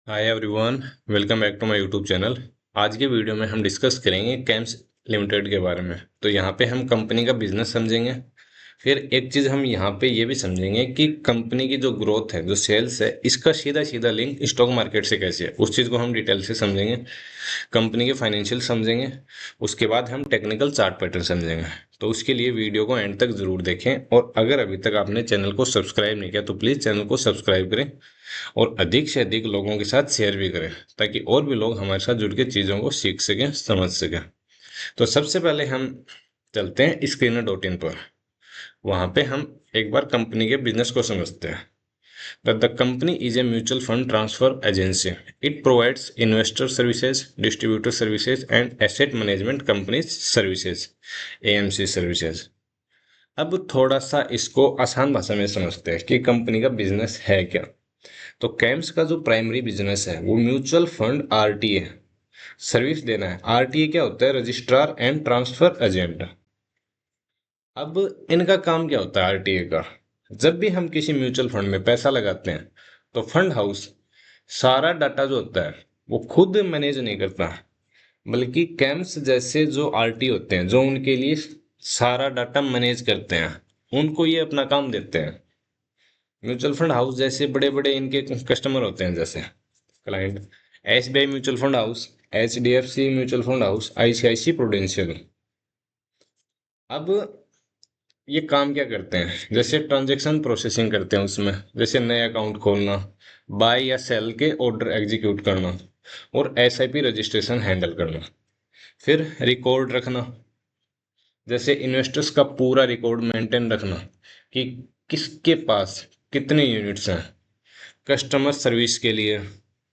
Hi everyone, welcome back to my YouTube channel. आज के video में हम डिस्कस करेंगे कैम्स लिमिटेड के बारे में। तो यहाँ पे हम कंपनी का बिजनेस समझेंगे। फिर एक चीज़ हम यहाँ पे ये भी समझेंगे कि कंपनी की जो ग्रोथ है, जो सेल्स है, इसका सीधा सीधा लिंक स्टॉक मार्केट से कैसे है, उस चीज़ को हम डिटेल से समझेंगे। कंपनी के फाइनेंशियल समझेंगे। उसके बाद हम टेक्निकल चार्ट पैटर्न समझेंगे। तो उसके लिए वीडियो को एंड तक ज़रूर देखें, और अगर अभी तक आपने चैनल को सब्सक्राइब नहीं किया तो प्लीज़ चैनल को सब्सक्राइब करें और अधिक से अधिक लोगों के साथ शेयर भी करें, ताकि और भी लोग हमारे साथ जुड़ के चीज़ों को सीख सकें, समझ सकें। तो सबसे पहले हम चलते हैं स्क्रीनर डॉट इन पर। वहाँ पे हम एक बार कंपनी के बिजनेस को समझते हैं। The company is a mutual fund transfer agency. It provides investor services, distributor services and asset management companies services, AMC services. अब थोड़ा सा इसको आसान भाषा में समझते हैं कि कंपनी का बिजनेस है क्या। तो कैम्स का जो प्राइमरी बिजनेस है वो म्यूचुअल फंड आरटीए सर्विस देना है। आरटीए क्या होता है? Registrar and transfer agent. अब इनका काम क्या होता है आरटीए का? जब भी हम किसी म्यूचुअल फंड में पैसा लगाते हैं तो फंड हाउस सारा डाटा जो होता है वो खुद मैनेज नहीं करता, बल्कि कैम्स जैसे जो आरटी होते हैं जो उनके लिए सारा डाटा मैनेज करते हैं, उनको ये अपना काम देते हैं। म्यूचुअल फंड हाउस जैसे बड़े बड़े इनके कस्टमर होते हैं, जैसे client SBI mutual fund house, HDFC mutual fund house, ICIC Prudential. अब ये काम क्या करते हैं? जैसे ट्रांजैक्शन प्रोसेसिंग करते हैं उसमें, जैसे नए अकाउंट खोलना, बाय या सेल के ऑर्डर एग्जीक्यूट करना, और एसआईपी रजिस्ट्रेशन हैंडल करना। फिर रिकॉर्ड रखना, जैसे इन्वेस्टर्स का पूरा रिकॉर्ड मेंटेन रखना कि किसके पास कितने यूनिट्स हैं। कस्टमर सर्विस के लिए,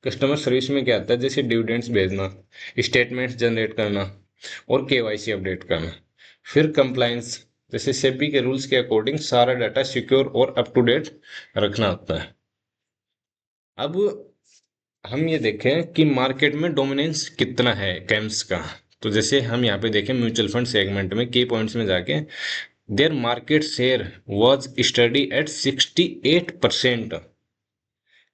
कस्टमर सर्विस में क्या आता है? जैसे डिविडेंड्स भेजना, स्टेटमेंट्स जनरेट करना, और केवाईसी अपडेट करना। फिर कंप्लायंस, जैसे सेबी के रूल्स के अकॉर्डिंग सारा डाटा सिक्योर और अप टू डेट रखना होता है। अब हम ये देखें कि मार्केट में डोमिनेंस कितना है कैम्स का। तो जैसे हम यहाँ पे देखें म्यूचुअल फंड सेगमेंट में की पॉइंट्स में जाके, their market share was study eight 68%।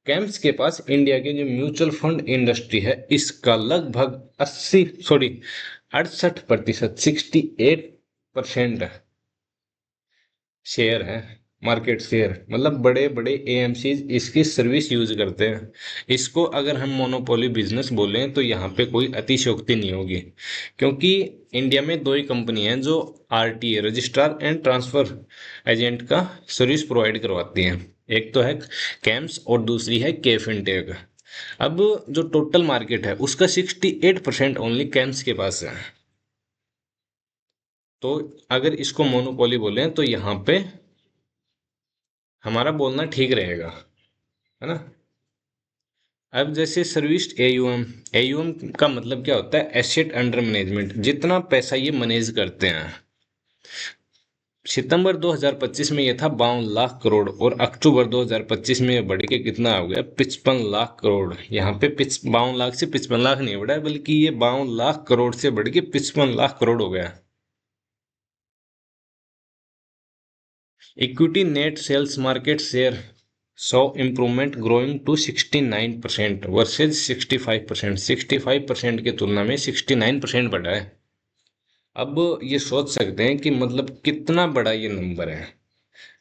Camps के पास इंडिया के जो म्यूचुअल फंड इंडस्ट्री है इसका लगभग 68% 68% शेयर है। मार्केट शेयर मतलब बड़े बड़े एएमसी इसकी सर्विस यूज करते हैं। इसको अगर हम मोनोपोली बिजनेस बोलें तो यहाँ पे कोई अतिशयोक्ति नहीं होगी, क्योंकि इंडिया में दो ही कंपनी हैं जो RTA registrar and transfer agent का सर्विस प्रोवाइड करवाती हैं। एक तो है कैम्स और दूसरी है के फिनटेक। अब जो टोटल मार्केट है उसका 68% ओनली कैम्स के पास है। तो अगर इसको मोनोपोली बोलें तो यहाँ पे हमारा बोलना ठीक रहेगा, है ना। अब जैसे सर्विस एयूएम, एयूएम का मतलब क्या होता है? एसेट अंडर मैनेजमेंट, जितना पैसा ये मैनेज करते हैं। सितंबर 2025 में ये था 52 लाख करोड़, और अक्टूबर 2025 में ये बढ़ के कितना हो गया? 55 लाख करोड़। यहाँ पे 52 लाख से 55 लाख नहीं बढ़ा है, बल्कि ये 52 लाख करोड़ से बढ़ के 55 लाख करोड़ हो गया। Equity net sales market share saw improvement growing to 69% versus 65%। 65% की तुलना में 69% बढ़ा है। अब ये सोच सकते हैं कि मतलब कितना बड़ा ये नंबर है।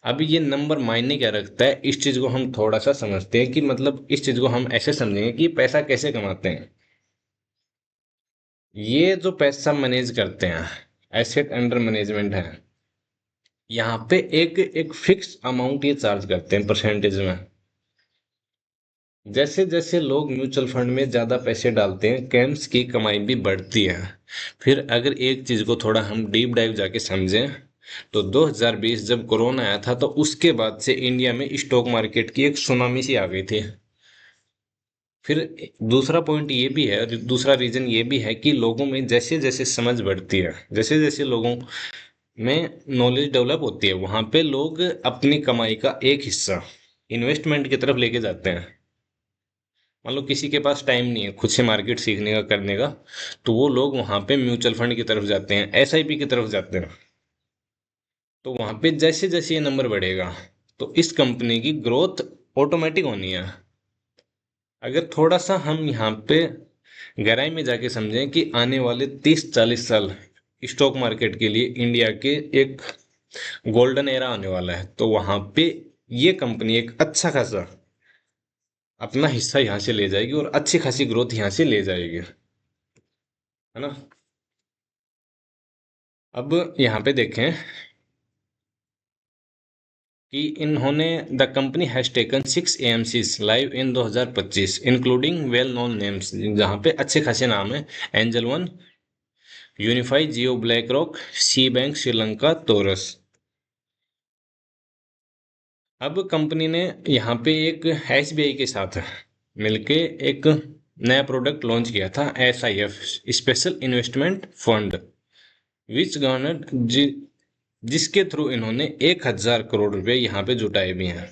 अभी ये नंबर मायने क्या रखता है, इस चीज को हम थोड़ा सा समझते हैं कि मतलब इस चीज को हम ऐसे समझेंगे कि पैसा कैसे कमाते हैं। ये जो पैसा मैनेज करते हैं, एसेट अंडर मैनेजमेंट है, यहाँ पे एक एक फिक्स अमाउंट ये चार्ज करते हैं परसेंटेज में। जैसे जैसे लोग म्यूचुअल फंड में ज्यादा पैसे डालते हैं, कैम्स की कमाई भी बढ़ती है। फिर अगर एक चीज को थोड़ा हम डीप डाइव जाके समझें, तो 2020 जब कोरोना आया था तो उसके बाद से इंडिया में स्टॉक मार्केट की एक सुनामी सी आ गई थी। फिर दूसरा पॉइंट ये भी है, दूसरा रीजन ये भी है कि लोगों में जैसे जैसे समझ बढ़ती है, जैसे जैसे लोगों में नॉलेज डेवलप होती है, वहां पे लोग अपनी कमाई का एक हिस्सा इन्वेस्टमेंट की तरफ लेके जाते हैं। मान लो किसी के पास टाइम नहीं है खुद से मार्केट सीखने का, करने का, तो वो लोग वहां पे म्यूचुअल फंड की तरफ जाते हैं, एसआईपी की तरफ जाते हैं। तो वहां पे जैसे जैसे ये नंबर बढ़ेगा तो इस कंपनी की ग्रोथ ऑटोमेटिक होनी है। अगर थोड़ा सा हम यहाँ पे गहराई में जाके समझें कि आने वाले 30-40 साल स्टॉक मार्केट के लिए इंडिया के एक गोल्डन एरा आने वाला है, तो वहां पे ये कंपनी एक अच्छा खासा अपना हिस्सा यहाँ से ले जाएगी और अच्छी खासी ग्रोथ यहाँ से ले जाएगी, है ना। अब यहाँ पे देखें कि इन्होंने the company has taken 6 AMCs live in 2025 including well known names, जहाँ पे अच्छे खासे नाम है। एंजल वन, यूनिफाई, जियो, ब्लैक रॉक, सी बैंक, श्रीलंका, तोरस। अब कंपनी ने यहाँ पे एक SBI के साथ मिलके एक नया प्रोडक्ट लॉन्च किया था, SIF, special investment fund, which governor, जिसके थ्रू इन्होंने 1,000 करोड़ रुपए यहाँ पे जुटाए भी हैं।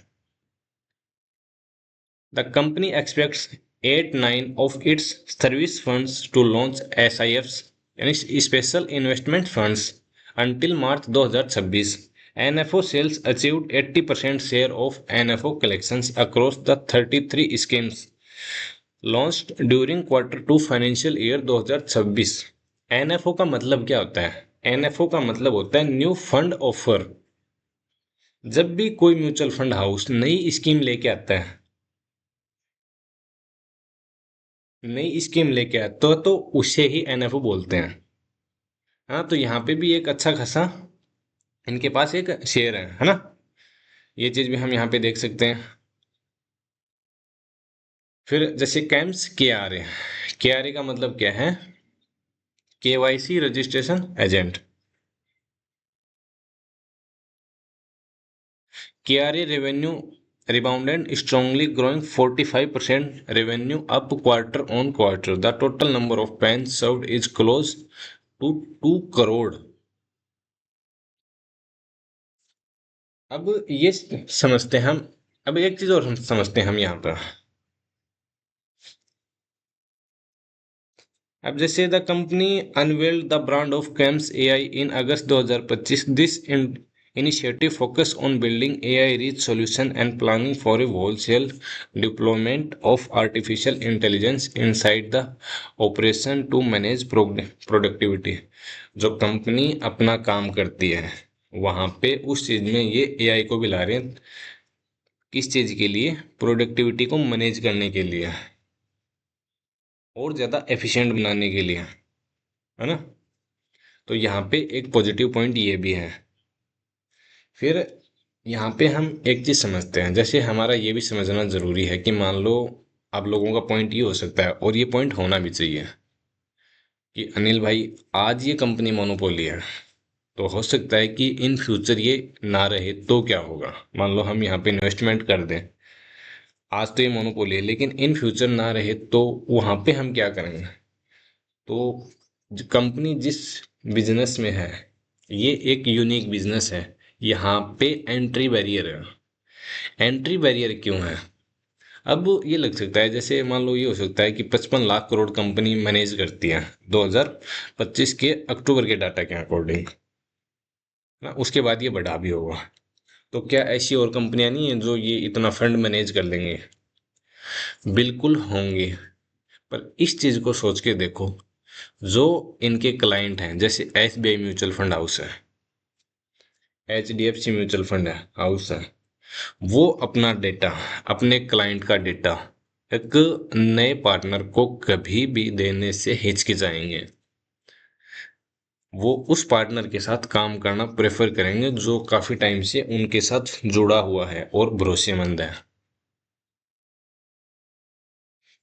The company expects 8-9 of its service funds to launch SIFs यानी special investment funds until March 2026। NFO sales achieved 80% share of NFO collections across the 33 schemes launched during Q2 financial year 2026। NFO का मतलब क्या होता है? NFO का मतलब होता है न्यू फंड ऑफर। जब भी कोई म्यूचुअल फंड हाउस नई स्कीम लेके आता है, नई स्कीम लेके आता है, तो उसे ही NFO बोलते हैं। हाँ, तो यहाँ पे भी एक अच्छा खासा इनके पास एक शेयर है ना। ये चीज भी हम यहाँ पे देख सकते हैं। फिर जैसे कैम्स KRA का मतलब क्या है? KYC registration agent. KRA revenue rebounded strongly, growing 45% revenue up quarter on quarter. The total number of PANs served is close to 2 crore. अब ये समझते हैं हम। अब एक चीज और हम समझते हैं हम यहाँ पर। अब जैसे the company unveiled the brand of camps AI in August 2025। This initiative focus on building AI rich solution and planning for a wholesale deployment of artificial intelligence inside the operation to manage productivity। जो company अपना काम करती है वहां पे उस चीज में ये AI को भी ला रहे हैं। किस चीज के लिए? प्रोडक्टिविटी को मैनेज करने के लिए और ज्यादा एफिशिएंट बनाने के लिए, है ना। तो यहाँ पे एक पॉजिटिव पॉइंट ये भी है। फिर यहाँ पे हम एक चीज समझते हैं, जैसे हमारा ये भी समझना जरूरी है कि मान लो आप लोगों का पॉइंट ये हो सकता है और ये पॉइंट होना भी चाहिए कि अनिल भाई आज ये कंपनी मोनोपोली है, तो हो सकता है कि इन फ्यूचर ये ना रहे तो क्या होगा। मान लो हम यहाँ पे इन्वेस्टमेंट कर दें, आज तो ये मोनोपोली है लेकिन इन फ्यूचर ना रहे तो वहां पे हम क्या करेंगे। तो कंपनी जिस बिजनेस में है ये एक यूनिक बिजनेस है। यहाँ पे एंट्री बैरियर है। एंट्री बैरियर क्यों है? अब ये लग सकता है जैसे मान लो ये हो सकता है कि 55 लाख करोड़ कंपनी मैनेज करती है 2025 के अक्टूबर के डाटा के अकॉर्डिंग ना। उसके बाद ये बढ़ा भी होगा। तो क्या ऐसी और कंपनियां नहीं है जो ये इतना फंड मैनेज कर लेंगे? बिल्कुल होंगे। पर इस चीज को सोच के देखो, जो इनके क्लाइंट हैं जैसे SBI म्यूचुअल फंड हाउस है, HDFC म्यूचुअल फंड है हाउस है, वो अपना डेटा, अपने क्लाइंट का डेटा एक नए पार्टनर को कभी भी देने से हिचकिचाएंगे। वो उस पार्टनर के साथ काम करना प्रेफर करेंगे जो काफी टाइम से उनके साथ जुड़ा हुआ है और भरोसेमंद है।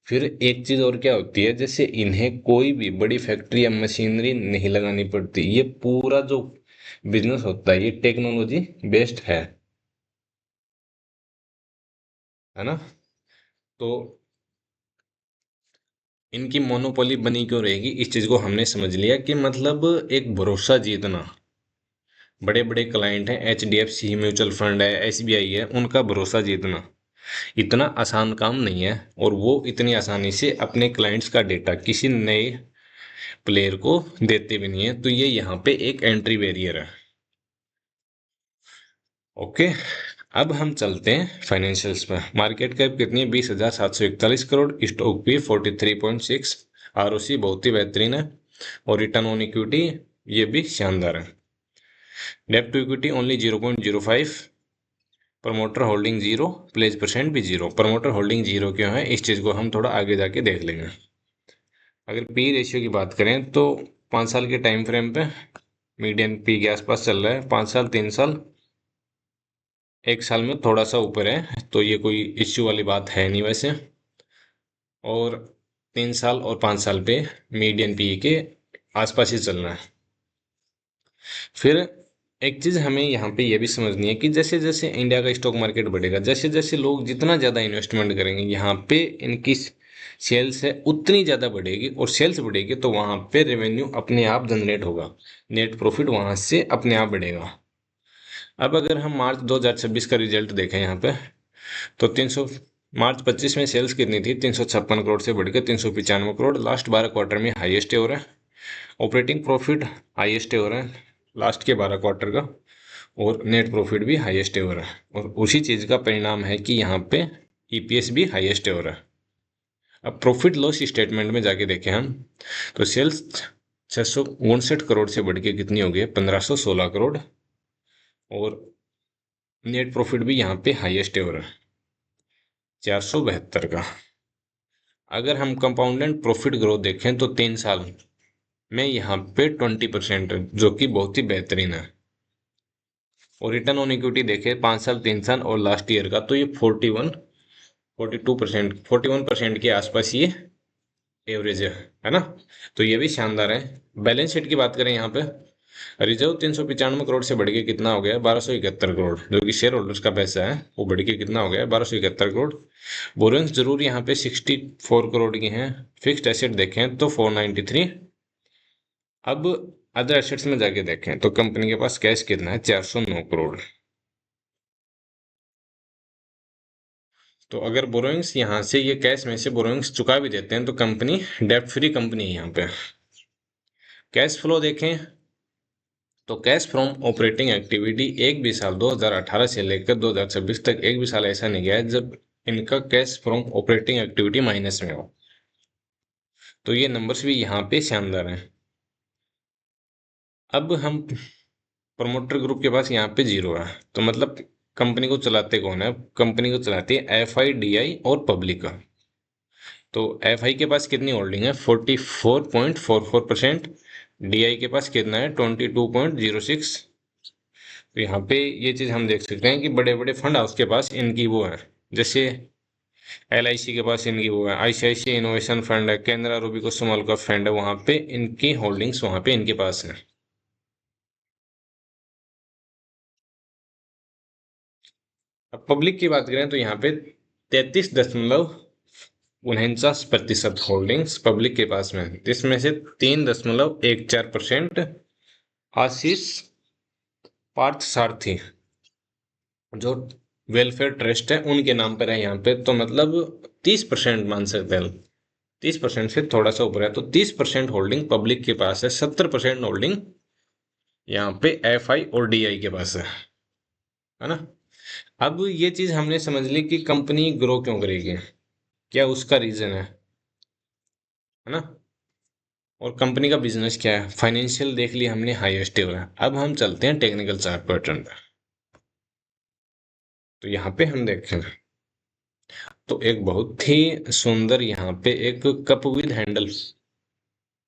फिर एक चीज और क्या होती है, जैसे इन्हें कोई भी बड़ी फैक्ट्री या मशीनरी नहीं लगानी पड़ती। ये पूरा जो बिजनेस होता है ये टेक्नोलॉजी बेस्ड है ना। तो इनकी मोनोपोली बनी क्यों रहेगी, इस चीज को हमने समझ लिया कि मतलब एक भरोसा जीतना। बड़े बड़े क्लाइंट हैं, HDFC म्यूचुअल फंड है, SBI है, उनका भरोसा जीतना इतना आसान काम नहीं है। और वो इतनी आसानी से अपने क्लाइंट्स का डेटा किसी नए प्लेयर को देते भी नहीं है। तो ये यहाँ पे एक एंट्री बैरियर है। ओके। अब हम चलते हैं फाइनेंशियल्स पर। मार्केट कैप कितनी है? 20,741 करोड़। स्टॉक भी 43.6। आरओसी बहुत ही बेहतरीन है। और रिटर्न ऑन इक्विटी ये भी शानदार है। डेब्ट to equity only 0.05। Promoter holding zero. Pledge percent भी जीरो। प्रमोटर होल्डिंग जीरो क्यों है, इस चीज को हम थोड़ा आगे जाके देख लेंगे। अगर पी रेशियो की बात करें तो 5 साल के टाइम फ्रेम पे मीडियन पी के आसपास चल रहा है। 5 साल, 3 साल, 1 साल में थोड़ा सा ऊपर है, तो ये कोई इश्यू वाली बात है नहीं वैसे। और 3 साल और 5 साल पे मीडियन पी के आसपास ही चल रहा है। फिर एक चीज हमें यहाँ पे ये भी समझनी है कि जैसे जैसे इंडिया का स्टॉक मार्केट बढ़ेगा, जैसे जैसे लोग जितना ज्यादा इन्वेस्टमेंट करेंगे यहाँ पे, इनकी सेल्स है उतनी ज्यादा बढ़ेगी, और सेल्स बढ़ेगी तो वहां पे रेवेन्यू अपने आप जनरेट होगा। नेट प्रॉफिट वहां से अपने आप बढ़ेगा। अब अगर हम मार्च 2026 का रिजल्ट देखें यहाँ पे, तो 300, मार्च 25 में सेल्स कितनी थी? 356 करोड़ से बढ़ के 395 करोड़। लास्ट 12 क्वार्टर में हाईएस्ट हो रहा है। ऑपरेटिंग प्रॉफिट हाईएस्ट हो रहा है लास्ट के 12 क्वार्टर का। और नेट प्रॉफिट भी हाईएस्ट हो रहा है। और उसी चीज का परिणाम है कि यहाँ पे ईपीएस भी हाईएस्ट हो रहा है। अब प्रॉफिट लॉस स्टेटमेंट में जाके देखें हम, तो सेल्स 659 करोड़ से बढ़ के कितनी हो गई? 1516 करोड़। और नेट प्रॉफिट भी यहाँ पे हाईएस्ट हो रहा है, 472 का। अगर हम कंपाउंडेड प्रॉफिट ग्रोथ देखें तो 3 साल में यहाँ पे 20% है, जो कि बहुत ही बेहतरीन है। और रिटर्न ऑन इक्विटी देखें 5 साल, 3 साल और लास्ट ईयर का, तो ये 42%, 41% के आसपास ये एवरेज है ना। तो ये भी शानदार है। बैलेंस शीट की बात करें यहाँ पे, रिजर्व 395 करोड़ से बढ़ के कितना हो गया? 1271 करोड़, जो कि शेयर होल्डर्स का पैसा है, वो बढ़ के कितना हो गया? 1271 करोड़। बोरोइंग्स जरूर यहाँ पे 64 करोड़ की हैं। फिक्स्ड एसेट देखें तो 493। अब अदर एसेट्स में जाके देखें तो कंपनी के पास कैश कितना है? 409 करोड़। तो अगर बोरोइंग्स यहाँ से, ये कैश में से बोरोइंग्स चुका भी देते हैं, तो कंपनी डेब्ट फ्री कंपनी है यहाँ पे। कैश फ्लो देखें तो कैश फ्रॉम ऑपरेटिंग एक्टिविटी एक भी साल 2018 से लेकर 2026 तक एक भी साल ऐसा नहीं गया है जब इनका cash from operating activity minus में हो। तो ये नंबर्स भी यहाँ पे शानदार हैं। अब हम, प्रमोटर ग्रुप के पास यहाँ पे जीरो है, तो मतलब कंपनी को चलाते कौन है? कंपनी को चलाती है एफआईडीआई और पब्लिक। तो एफआई के पास कितनी होल्डिंग है? 44.44%। डीआई के पास कितना है? 22.06। तो यहाँ पे ये चीज हम देख सकते हैं कि बड़े बड़े फंड हाउस के पास इनकी वो है। जैसे एलआईसी के पास इनकी वो है, आईसीआईसी इनोवेशन फंड है, केनरा रूबिको स्मॉल कैप फंड है, वहां पे इनकी होल्डिंग्स वहां पे इनके पास है। अब पब्लिक की बात करें तो यहाँ पे 33.49% होल्डिंग्स पब्लिक के पास में है, जिसमें से 3.14% आशीष पार्थ सारथी, जो वेलफेयर ट्रस्ट है, उनके नाम पर है यहाँ पे। तो मतलब 30% मान सकते हैं, 30% से थोड़ा सा ऊपर है। तो 30% होल्डिंग पब्लिक के पास है, 70% होल्डिंग यहाँ पे एफआई और डीआई के पास है ना। अब ये चीज हमने समझ ली कि कंपनी ग्रो क्यों करेगी, क्या उसका रीजन है ना। और कंपनी का बिजनेस क्या है, फाइनेंशियल देख लिया हमने, हाईएस्ट हो रहा है। अब हम चलते हैं टेक्निकल चार्ट पैटर्न पे। तो यहाँ पे हम देखें तो एक बहुत ही सुंदर यहाँ पे एक cup with handle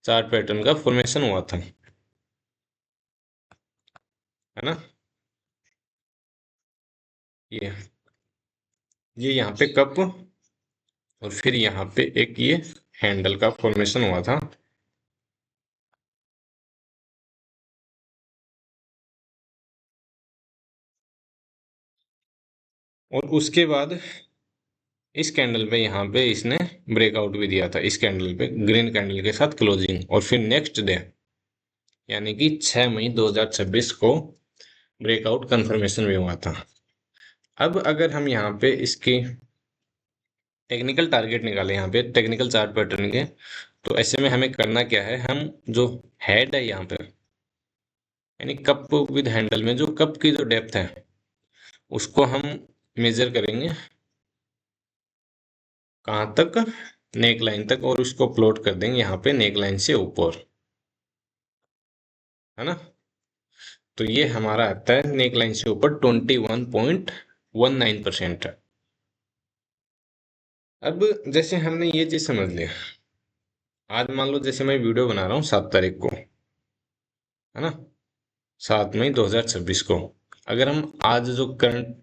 chart pattern का फॉर्मेशन हुआ था, है ना। ये ये यहाँ पे कप, और फिर यहाँ पे एक ये हैंडल का फॉर्मेशन हुआ था। और उसके बाद इस कैंडल पे यहाँ पे इसने ब्रेकआउट भी दिया था, इस कैंडल पे ग्रीन कैंडल के साथ क्लोजिंग। और फिर नेक्स्ट डे यानी कि 6 मई 2026 को ब्रेकआउट कंफर्मेशन भी हुआ था। अब अगर हम यहाँ पे इसकी टेक्निकल टारगेट निकालें यहाँ पे टेक्निकल चार्ट पैटर्न के, तो ऐसे में हमें करना क्या है, हम जो हेड है यहाँ पे, यानी कप विद हैंडल में जो कप की जो डेप्थ है उसको हम मेजर करेंगे कहाँ तक, नेक लाइन तक, और उसको प्लॉट कर देंगे यहाँ पे नेक लाइन से ऊपर, है ना। तो ये हमारा आता है नेक लाइन से ऊपर 21.19%। अब जैसे हमने ये चीज समझ लिया, आज मान लो जैसे मैं वीडियो बना रहा हूँ 7 तारीख को, है ना, 7 मई 2026 को। अगर हम आज जो करंट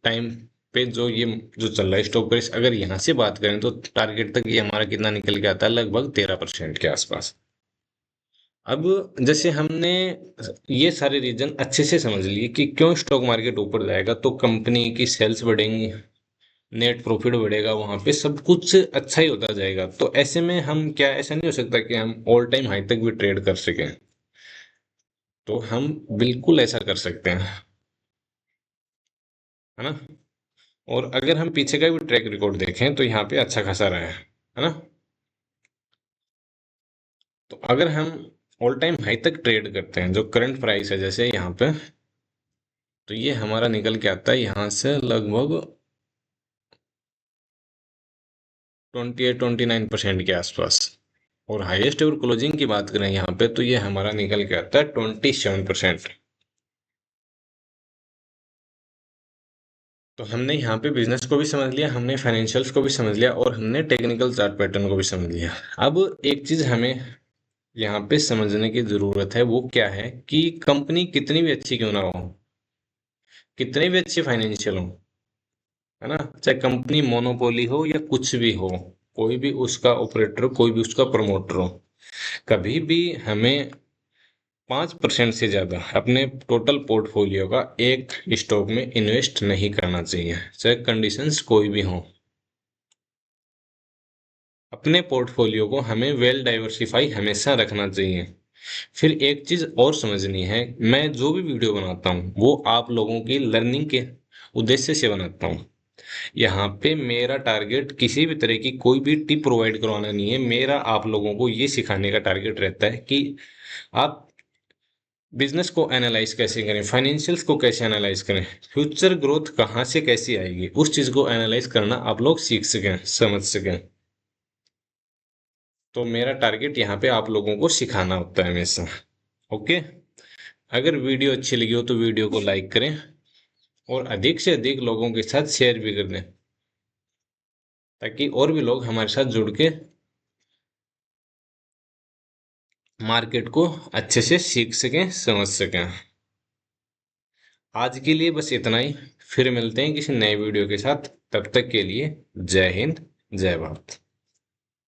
टाइम पे जो ये जो चल रहा है स्टॉक प्राइस, अगर यहाँ से बात करें तो टारगेट तक ये हमारा कितना निकल के आता है, लगभग 13% के आसपास। अब जैसे हमने ये सारे रीजन अच्छे से समझ लिए कि क्यों स्टॉक मार्केट ऊपर जाएगा, तो कंपनी की सेल्स बढ़ेंगी, नेट प्रॉफिट बढ़ेगा, वहां पे सब कुछ अच्छा ही होता जाएगा। तो ऐसे में हम क्या, ऐसा नहीं हो सकता कि हम ऑल टाइम हाई तक भी ट्रेड कर सकें, तो हम बिल्कुल ऐसा कर सकते हैं, है ना। और अगर हम पीछे का भी ट्रैक रिकॉर्ड देखें तो यहाँ पे अच्छा खासा रहा है ना। तो अगर हम ऑल टाइम हाई तक ट्रेड करते हैं, जो करंट प्राइस है जैसे यहाँ पे, तो ये हमारा निकल के आता है यहाँ से लगभग 28-29% के आसपास। और हाईएस्ट एवर क्लोजिंग की बात करें यहाँ पे, तो ये हमारा निकल के आता है 27%। तो हमने यहाँ पे बिजनेस को भी समझ लिया, हमने फाइनेंशियल्स को भी समझ लिया, और हमने टेक्निकल चार्ट पैटर्न को भी समझ लिया। अब एक चीज हमें यहाँ पे समझने की जरूरत है, वो क्या है कि कंपनी कितनी भी अच्छी क्यों ना हो, कितनी भी अच्छी फाइनेंशियल हो, है ना, चाहे कंपनी मोनोपोली हो या कुछ भी हो, कोई भी उसका ऑपरेटर, कोई भी उसका प्रमोटर हो, कभी भी हमें 5% से ज्यादा अपने टोटल पोर्टफोलियो का एक स्टॉक में इन्वेस्ट नहीं करना चाहिए, चाहे कंडीशंस कोई भी हो। अपने पोर्टफोलियो को हमें वेल डाइवर्सिफाई हमेशा रखना चाहिए। फिर एक चीज और समझनी है, मैं जो भी वीडियो बनाता हूँ वो आप लोगों की लर्निंग के उद्देश्य से बनाता हूँ। यहाँ पे मेरा टारगेट किसी भी तरह की कोई भी टिप प्रोवाइड करवाना नहीं है, मेरा आप लोगों को ये सिखाने का टारगेट रहता है कि आप बिजनेस को एनालाइज कैसे करें, फाइनेंशियल्स को कैसे एनालाइज करें, फ्यूचर ग्रोथ कहाँ से कैसी आएगी, उस चीज को एनालाइज करना आप लोग सीख सकें, समझ सकें। तो मेरा टारगेट यहाँ पे आप लोगों को सिखाना होता है हमेशा। ओके। अगर वीडियो अच्छी लगी हो तो वीडियो को लाइक करें, और अधिक से अधिक लोगों के साथ शेयर भी कर दें, ताकि और भी लोग हमारे साथ जुड़ के मार्केट को अच्छे से सीख सकें, समझ सकें। आज के लिए बस इतना ही, फिर मिलते हैं किसी नए वीडियो के साथ। तब तक के लिए जय हिंद, जय भारत।